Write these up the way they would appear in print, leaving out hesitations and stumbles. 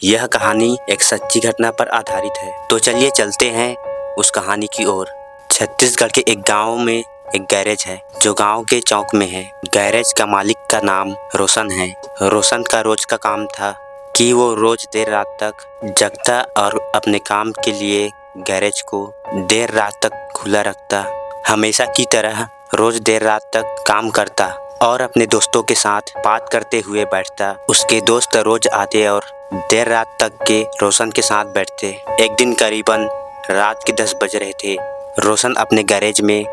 यह कहानी एक सच्ची घटना पर आधारित है। तो चलिए चलते हैं उस कहानी की ओर। छत्तीसगढ़ के एक गांव में एक गैरेज है जो गांव के चौक में है। गैरेज का मालिक का नाम रोशन है। रोशन का रोज का काम था कि वो रोज देर रात तक जगता और अपने काम के लिए गैरेज को देर रात तक खुला रखता। हमेशा की तरह रोज देर रात तक काम करता और अपने दोस्तों के साथ बात करते हुए बैठता। उसके दोस्त रोज आते और देर रात तक के रोशन के साथ बैठते। एक दिन करीबन रात के 10 बज रहे थे। रोशन अपने गैरेज में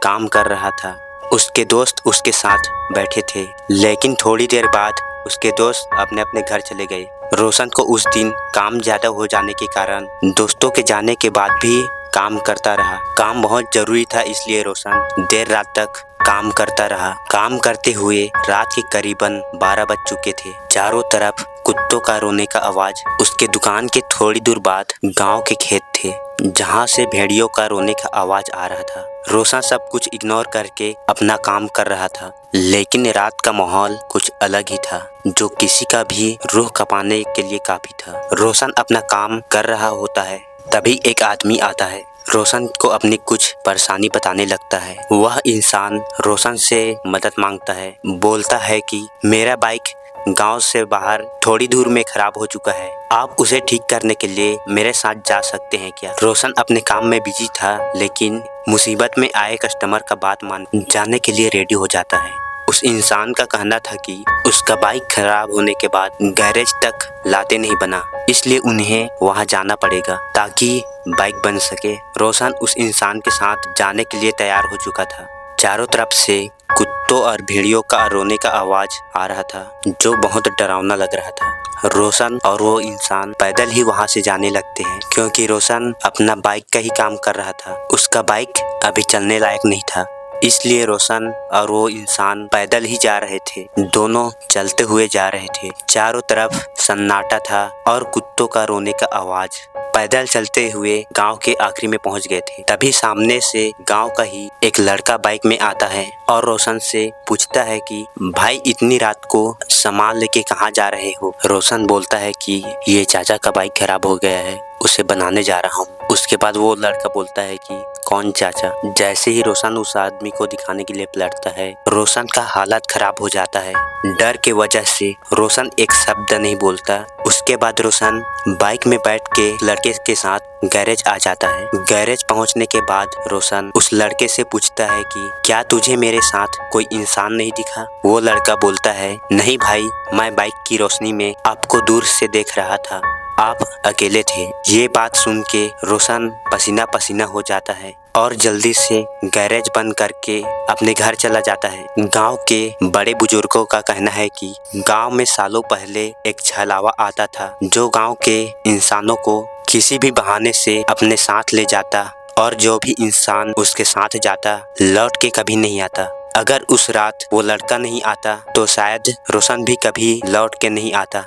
काम कर रहा था। उसके दोस्त उसके साथ बैठे थे, लेकिन थोड़ी देर बाद उसके दोस्त अपने अपने घर चले गए। रोशन को उस दिन काम ज़्यादा हो जाने के कारण दोस्तों के जाने के बाद भी काम करता रहा। काम बहुत ज़रूरी था, इसलिए रोशन देर रात तक काम करता रहा। काम करते हुए रात के करीबन 12 बज चुके थे। चारों तरफ कुत्तों का रोने का आवाज। उसके दुकान के थोड़ी दूर बाद गांव के खेत थे जहां से भेड़ियों का रोने का आवाज आ रहा था। रोशन सब कुछ इग्नोर करके अपना काम कर रहा था, लेकिन रात का माहौल कुछ अलग ही था जो किसी का भी रूह कपाने के लिए काफी था। रोशन अपना काम कर रहा होता है, तभी एक आदमी आता है। रोशन को अपनी कुछ परेशानी बताने लगता है। वह इंसान रोशन से मदद मांगता है। बोलता है कि मेरा बाइक गांव से बाहर थोड़ी दूर में खराब हो चुका है, आप उसे ठीक करने के लिए मेरे साथ जा सकते हैं क्या? रोशन अपने काम में बिजी था, लेकिन मुसीबत में आए कस्टमर का बात मान जाने के लिए रेडी हो जाता है। उस इंसान का कहना था कि उसका बाइक खराब होने के बाद गैरेज तक लाते नहीं बना, इसलिए उन्हें वहां जाना पड़ेगा ताकि बाइक बन सके। रोशन उस इंसान के साथ जाने के लिए तैयार हो चुका था। चारों तरफ से कुत्तों और भेड़ियों का रोने का आवाज आ रहा था जो बहुत डरावना लग रहा था। रोशन और वो इंसान पैदल ही वहां से जाने लगते हैं, क्योंकि रोशन अपना बाइक का ही काम कर रहा था। उसका बाइक अभी चलने लायक नहीं था, इसलिए रोशन और वो इंसान पैदल ही जा रहे थे। दोनों चलते हुए जा रहे थे। चारों तरफ सन्नाटा था और कुत्तों का रोने का आवाज। पैदल चलते हुए गांव के आखिरी में पहुंच गए थे। तभी सामने से गांव का ही एक लड़का बाइक में आता है और रोशन से पूछता है कि भाई इतनी रात को सामान लेके कहाँ जा रहे हो? रोशन बोलता है कि ये चाचा का बाइक खराब हो गया है, उसे बनाने जा रहा हूँ। उसके बाद वो लड़का बोलता है कि कौन चाचा? जैसे ही रोशन उस आदमी को दिखाने के लिए पलटता है, रोशन का हालत खराब हो जाता है। डर के वजह से रोशन एक शब्द नहीं बोलता। उसके बाद रोशन बाइक में बैठ के लड़के के साथ गैरेज आ जाता है। गैरेज पहुंचने के बाद रोशन उस लड़के से पूछता है कि क्या तुझे मेरे साथ कोई इंसान नहीं दिखा? वो लड़का बोलता है नहीं भाई, मैं बाइक की रोशनी में आपको दूर से देख रहा था, आप अकेले थे। ये बात सुन के रोशन पसीना पसीना हो जाता है और जल्दी से गैरेज बंद करके अपने घर चला जाता है। गांव के बड़े बुजुर्गों का कहना है कि गांव में सालों पहले एक छलावा आता था जो गांव के इंसानों को किसी भी बहाने से अपने साथ ले जाता, और जो भी इंसान उसके साथ जाता लौट के कभी नहीं आता। अगर उस रात वो लड़का नहीं आता तो शायद रोशन भी कभी लौट के नहीं आता।